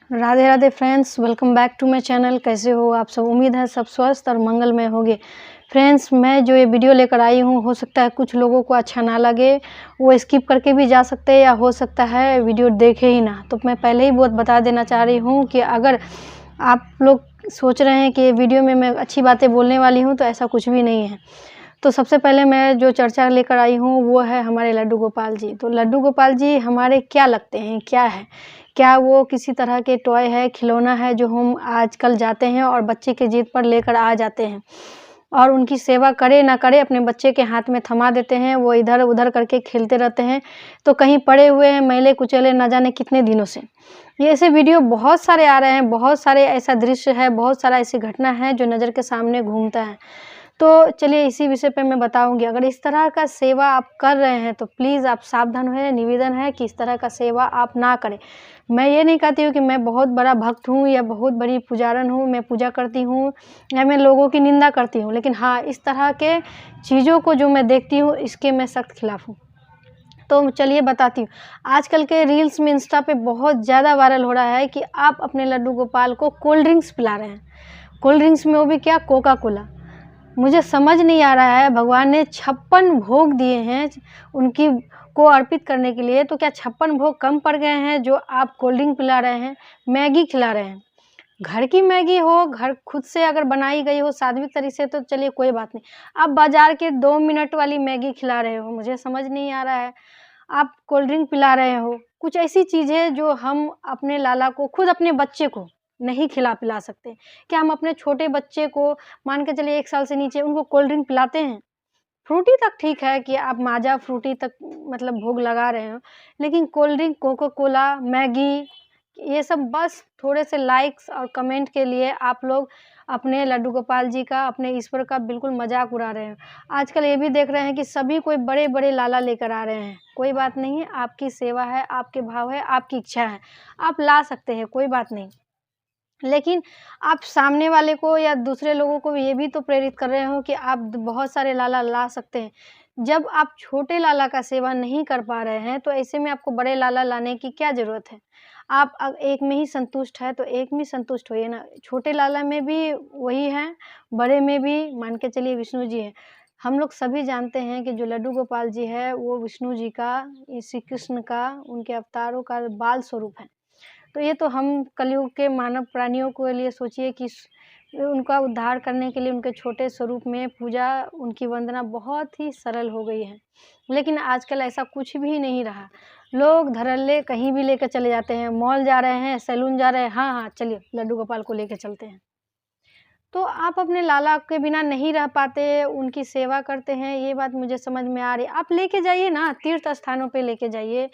Radhe Radhe friends, welcome back to my channel. कैसे हो आप सब? उम्मीद है सब स्वस्थ और मंगलमय होंगे। फ्रेंड्स, मैं जो ये वीडियो लेकर आई हूँ, हो सकता है कुछ लोगों को अच्छा ना लगे, वो स्किप करके भी जा सकते हैं या हो सकता है वीडियो देखे ही ना। तो मैं पहले ही बहुत बता देना चाह रही हूँ कि अगर आप लोग सोच रहे हैं कि ये वीडियो में मैं अच्छी बातें बोलने वाली हूँ, तो ऐसा कुछ भी नहीं है। तो सबसे पहले मैं जो चर्चा लेकर आई हूँ वो है हमारे लड्डू गोपाल जी। तो लड्डू गोपाल जी हमारे क्या लगते हैं, क्या है? क्या वो किसी तरह के टॉय है, खिलौना है जो हम आजकल जाते हैं और बच्चे की जिद पर लेकर आ जाते हैं और उनकी सेवा करे ना करे अपने बच्चे के हाथ में थमा देते हैं, वो इधर-उधर करके खेलते रहते हैं, तो कहीं पड़े हुए हैं मैले-कुचैले ना जाने कितने दिनों से। ये ऐसे वीडियो बहुत सारे आ रहे हैं, बहुत सारे ऐसा दृश्य है, बहुत सारा ऐसी घटना है जो नज़र के सामने घूमता है। तो चलिए इसी विषय पे मैं बताऊँगी। अगर इस तरह का सेवा आप कर रहे हैं तो प्लीज़ आप सावधान होएँ, निवेदन है कि इस तरह का सेवा आप ना करें। मैं ये नहीं कहती हूँ कि मैं बहुत बड़ा भक्त हूँ या बहुत बड़ी पुजारन हूँ, मैं पूजा करती हूँ या मैं लोगों की निंदा करती हूँ, लेकिन हाँ, इस तरह के चीज़ों को जो मैं देखती हूँ इसके मैं सख्त खिलाफ़ हूँ। तो चलिए बताती हूँ। आजकल के रील्स में, इंस्टा पे बहुत ज़्यादा वायरल हो रहा है कि आप अपने लड्डू गोपाल को कोल्ड ड्रिंक्स पिला रहे हैं। कोल्ड ड्रिंक्स में वो भी क्या, कोका कोला। मुझे समझ नहीं आ रहा है, भगवान ने 56 भोग दिए हैं उनकी को अर्पित करने के लिए, तो क्या 56 भोग कम पड़ गए हैं जो आप कोल्ड ड्रिंक पिला रहे हैं, मैगी खिला रहे हैं। घर की मैगी हो, घर खुद से अगर बनाई गई हो सात्विक तरीके से तो चलिए कोई बात नहीं। आप बाज़ार के 2 मिनट वाली मैगी खिला रहे हो, मुझे समझ नहीं आ रहा है। आप कोल्ड ड्रिंक पिला रहे हो, कुछ ऐसी चीज़ें जो हम अपने लाला को, खुद अपने बच्चे को नहीं खिला-पिला सकते। क्या हम अपने छोटे बच्चे को, मान के चलिए 1 साल से नीचे, उनको कोल्ड ड्रिंक पिलाते हैं? फ्रूटी तक ठीक है कि आप माज़ा, फ्रूटी तक मतलब भोग लगा रहे हो, लेकिन cold drink, Coca Cola, Maggi, ये सब बस थोड़े से लाइक्स और कमेंट के लिए आप लोग अपने लड्डू गोपाल जी का, अपने ईश्वर का बिल्कुल मज़ाक उड़ा रहे हैं। आजकल ये भी देख रहे हैं कि सभी कोई बड़े-बड़े लाला लेकर आ रहे हैं। कोई बात नहीं, आपकी सेवा है, आपके भाव है, आपकी इच्छा है, आप ला सकते हैं, कोई बात नहीं। लेकिन आप सामने वाले को या दूसरे लोगों को ये भी तो प्रेरित कर रहे हो कि आप बहुत सारे लाला ला सकते हैं। जब आप छोटे लाला का सेवा नहीं कर पा रहे हैं, तो ऐसे में आपको बड़े लाला लाने की क्या ज़रूरत है? आप एक में ही संतुष्ट हैं, तो एक में संतुष्ट होइए ना। छोटे लाला में भी वही है, बड़े में भी मान के चलिए विष्णु जी हैं। हम लोग सभी जानते हैं कि जो लड्डू गोपाल जी है, वो विष्णु जी का, ये श्री कृष्ण का, उनके अवतारों का बाल स्वरूप है। तो ये तो हम कलयुग के मानव प्राणियों के लिए सोचिए कि उनका उद्धार करने के लिए उनके छोटे स्वरूप में पूजा, उनकी वंदना बहुत ही सरल हो गई है। लेकिन आजकल ऐसा कुछ भी नहीं रहा। लोग धड़ल्ले कहीं भी लेकर चले जाते हैं, मॉल जा रहे हैं, सैलून जा रहे हैं, हाँ, हाँ, चलिए लड्डू गोपाल को लेके चलते हैं। तो आप अपने लाला के बिना नहीं रह पाते, उनकी सेवा करते हैं, ये बात मुझे समझ में आ रही है। आप लेके जाइए ना, तीर्थ स्थानों पे लेके जाइए।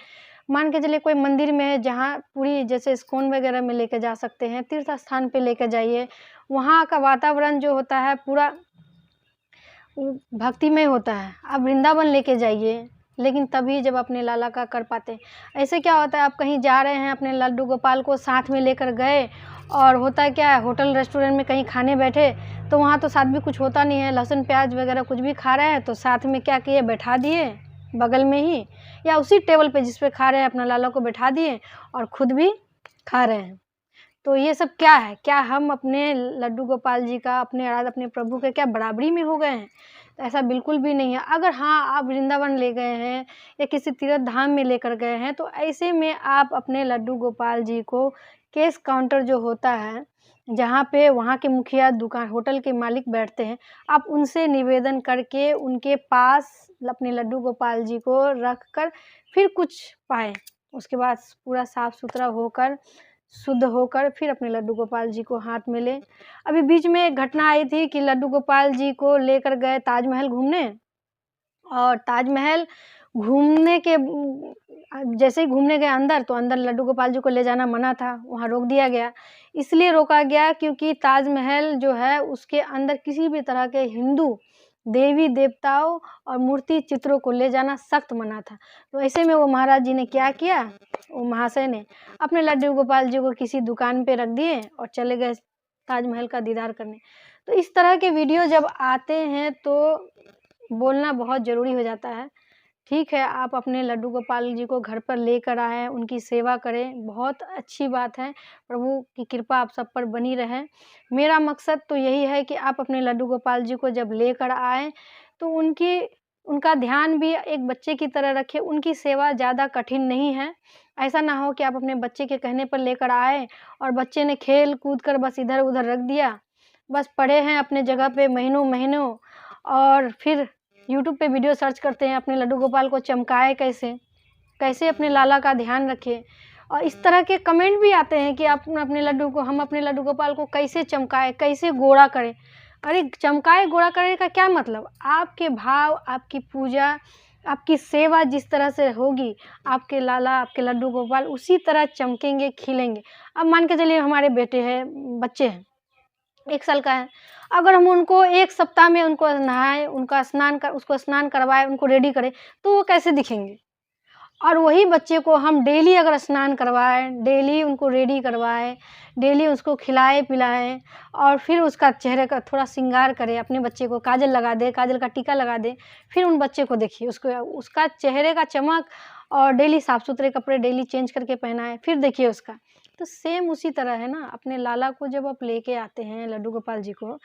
मान के चलिए कोई मंदिर में है जहाँ पूरी, जैसे इस्कॉन वगैरह में लेके जा सकते हैं, तीर्थ स्थान पे लेके जाइए। वहाँ का वातावरण जो होता है पूरा भक्तिमय होता है। आप वृंदावन लेके जाइए, लेकिन तभी जब अपने लाला का कर पाते हैं। ऐसे क्या होता है, आप कहीं जा रहे हैं, अपने लड्डू गोपाल को साथ में लेकर गए और होता क्या है, होटल रेस्टोरेंट में कहीं खाने बैठे, तो वहाँ तो साथ में कुछ होता नहीं है, लहसुन प्याज वगैरह कुछ भी खा रहे हैं, तो साथ में क्या किए, बैठा दिए बगल में ही या उसी टेबल पे जिस पे खा रहे हैं अपना लाला को बैठा दिए और खुद भी खा रहे हैं। तो ये सब क्या है? क्या हम अपने लड्डू गोपाल जी का, अपने अपने प्रभु के क्या बराबरी में हो गए हैं? तो ऐसा बिल्कुल भी नहीं है। अगर हाँ, आप वृंदावन ले गए हैं या किसी तीर्थ धाम में लेकर गए हैं, तो ऐसे में आप अपने लड्डू गोपाल जी को कैश काउंटर जो होता है, जहाँ पे वहाँ के मुखिया, दुकान, होटल के मालिक बैठते हैं, आप उनसे निवेदन करके उनके पास अपने लड्डू गोपाल जी को रख कर फिर कुछ पाएँ। उसके बाद पूरा साफ-सुथरा होकर, शुद्ध होकर फिर अपने लड्डू गोपाल जी को हाथ में लें। अभी बीच में एक घटना आई थी कि लड्डू गोपाल जी को लेकर गए ताजमहल घूमने, और ताजमहल घूमने के जैसे ही घूमने गए अंदर, तो अंदर लड्डू गोपाल जी को ले जाना मना था, वहाँ रोक दिया गया। इसलिए रोका गया क्योंकि ताजमहल जो है उसके अंदर किसी भी तरह के हिंदू देवी-देवताओं और मूर्ति चित्रों को ले जाना सख्त मना था। तो ऐसे में वो महाराज जी ने क्या किया, वो महाशय ने अपने लड्डू गोपाल जी को किसी दुकान पे रख दिए और चले गए ताजमहल का दीदार करने। तो इस तरह के वीडियो जब आते हैं तो बोलना बहुत ज़रूरी हो जाता है ठीक है, आप अपने लड्डू गोपाल जी को घर पर लेकर आएँ, उनकी सेवा करें, बहुत अच्छी बात है। प्रभु की कृपा आप सब पर बनी रहे। मेरा मकसद तो यही है कि आप अपने लड्डू गोपाल जी को जब लेकर आएँ, तो उनका ध्यान भी एक बच्चे की तरह रखें, उनकी सेवा ज़्यादा कठिन नहीं है। ऐसा ना हो कि आप अपने बच्चे के कहने पर लेकर आए और बच्चे ने खेल-कूद कर बस इधर-उधर रख दिया, बस पड़े हैं अपने जगह पे महीनों-महीनों और फिर यूट्यूब पे वीडियो सर्च करते हैं अपने लड्डू गोपाल को चमकाएँ कैसे, कैसे अपने लाला का ध्यान रखें। और इस तरह के कमेंट भी आते हैं कि हम अपने लड्डू गोपाल को कैसे चमकाएँ, कैसे गोरा करें। अरे चमकाए गोरा करने का क्या मतलब? आपके भाव, आपकी पूजा, आपकी सेवा जिस तरह से होगी, आपके लाला, आपके लड्डू गोपाल उसी तरह चमकेंगे, खिलेंगे। अब मान के चलिए हमारे बच्चे हैं, 1 साल का है, अगर हम उनको 1 सप्ताह में उनको नहाएँ, उसको स्नान करवाएँ, उनको रेडी करें, तो वो कैसे दिखेंगे? और वही बच्चे को हम डेली अगर स्नान करवाएँ, डेली उनको रेडी करवाएँ, डेली उसको खिलाएँ-पिलाएँ और फिर उसका चेहरे का थोड़ा श्रृंगार करें, अपने बच्चे को काजल लगा दें, काजल का टीका लगा दें, फिर उन बच्चे को देखिए, उसका चेहरे का चमक और डेली साफ-सुथरे कपड़े डेली चेंज करके पहनाएँ, फिर देखिए उसका। तो सेम उसी तरह है ना, अपने लाला को जब आप लेके आते हैं लड्डू गोपाल जी को,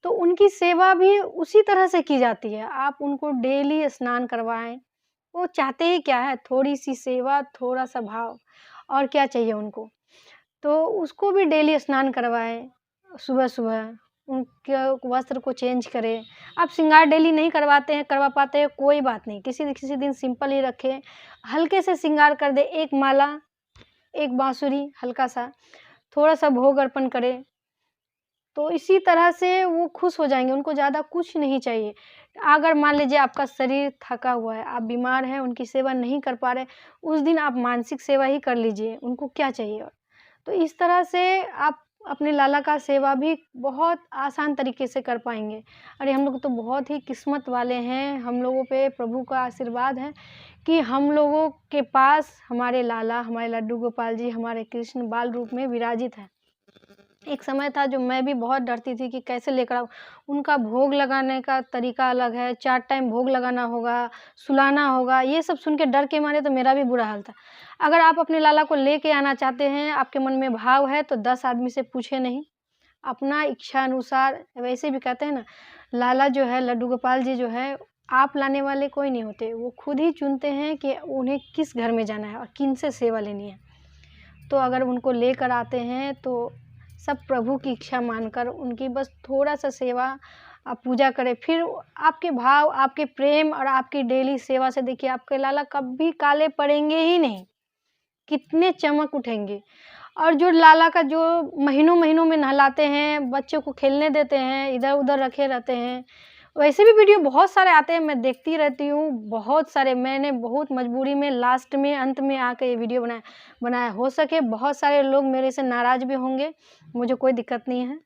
तो उनकी सेवा भी उसी तरह से की जाती है। आप उनको डेली स्नान करवाएँ, वो चाहते ही क्या है, थोड़ी-सी सेवा, थोड़ा-सा भाव और क्या चाहिए उनको। तो उसको भी डेली स्नान करवाएँ, सुबह-सुबह, उनके वस्त्र को चेंज करें। आप श्रृंगार डेली नहीं करवा पाते हैं, कोई बात नहीं, किसी न किसी दिन सिंपल ही रखें, हल्के से श्रृंगार कर दें, 1 माला, 1 बाँसुरी हल्का-सा, थोड़ा-सा भोग अर्पण करें। तो इसी तरह से वो खुश हो जाएँगे, उनको ज़्यादा कुछ नहीं चाहिए। अगर मान लीजिए आपका शरीर थका हुआ है, आप बीमार हैं, उनकी सेवा नहीं कर पा रहे, उस दिन आप मानसिक सेवा ही कर लीजिए, उनको क्या चाहिए और। तो इस तरह से आप अपने लाला का सेवा भी बहुत आसान तरीके से कर पाएँगे। अरे हम लोग तो बहुत ही किस्मत वाले हैं, हम लोगों पे प्रभु का आशीर्वाद है कि हम लोगों के पास हमारे लाला, हमारे लड्डू गोपाल जी, हमारे कृष्ण बाल रूप में विराजित हैं। एक समय था जो मैं भी बहुत डरती थी कि कैसे लेकर आऊँ। उनका भोग लगाने का तरीका अलग है, 4 टाइम भोग लगाना होगा, सुलाना होगा, ये सब सुन के डर के मारे तो मेरा भी बुरा हाल था। अगर आप अपने लाला को लेके आना चाहते हैं, आपके मन में भाव है तो 10 आदमी से पूछे नहीं, अपना इच्छा अनुसार वैसे भी कहते हैं ना, लाला जो है, लड्डू गोपाल जी जो है, आप लाने वाले कोई नहीं होते, वो खुद ही चुनते हैं कि उन्हें किस घर में जाना है और किनसे सेवा लेनी है। तो अगर उनको लेकर आते हैं तो सब प्रभु की इच्छा मानकर उनकी बस थोड़ा-सा सेवा आप पूजा करें। फिर आपके भाव, आपके प्रेम और आपकी डेली सेवा से देखिए आपके लाला कभी काले पड़ेंगे ही नहीं, कितने चमक उठेंगे। और जो लाला का जो महीनों-महीनों में नहलाते हैं, बच्चों को खेलने देते हैं, इधर-उधर रखे रहते हैं, वैसे भी वीडियो बहुत सारे आते हैं, मैं देखती रहती हूँ, बहुत सारे। मैंने बहुत मजबूरी में लास्ट में, अंत में आके ये वीडियो बनाया। हो सके बहुत सारे लोग मेरे से नाराज़ भी होंगे, मुझे कोई दिक्कत नहीं है।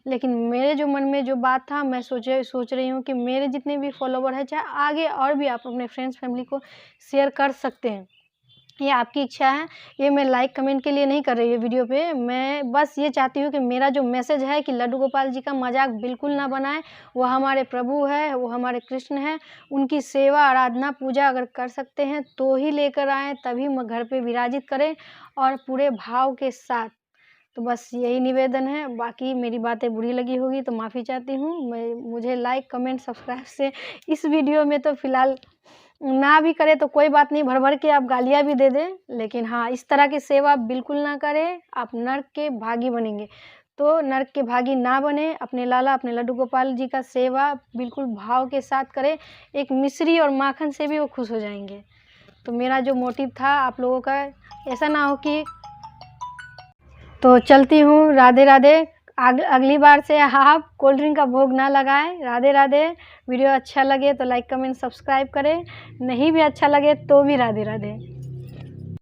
लेकिन मेरे जो मन में जो बात था, मैं सोच रही हूँ कि मेरे जितने भी फॉलोवर हैं, चाहे आगे और भी आप अपने फ्रेंड्स, फैमिली को शेयर कर सकते हैं। ये आपकी इच्छा है, ये मैं लाइक कमेंट के लिए नहीं कर रही हूँ वीडियो पे। मैं बस ये चाहती हूँ कि मेरा जो मैसेज है कि लड्डू गोपाल जी का मज़ाक बिल्कुल ना बनाएँ। वो हमारे प्रभु हैं, वो हमारे कृष्ण हैं। उनकी सेवा, आराधना, पूजा अगर कर सकते हैं तो ही लेकर आएँ, तभी घर पे विराजित करें और पूरे भाव के साथ। तो बस यही निवेदन है, बाकी मेरी बातें बुरी लगी होगी तो माफ़ी चाहती हूँ। मुझे लाइक, कमेंट, सब्सक्राइब से इस वीडियो में तो फ़िलहाल ना भी करें तो कोई बात नहीं, भर-भर के आप गालियाँ भी दे दें, लेकिन हाँ, इस तरह की सेवा बिल्कुल ना करें, आप नर्क के भागी बनेंगे। तो नर्क के भागी ना बनें, अपने लाला, अपने लड्डू गोपाल जी का सेवा बिल्कुल भाव के साथ करें, एक मिश्री और माखन से भी वो खुश हो जाएँगे। तो मेरा जो मोटिव था आप लोगों का, ऐसा ना हो कि तो चलती हूँ, राधे-राधे। अगली बार से आप कोल्ड ड्रिंक का भोग ना लगाएँ। राधे-राधे। वीडियो अच्छा लगे तो लाइक, कमेंट, सब्सक्राइब करें। नहीं भी अच्छा लगे तो भी राधे-राधे।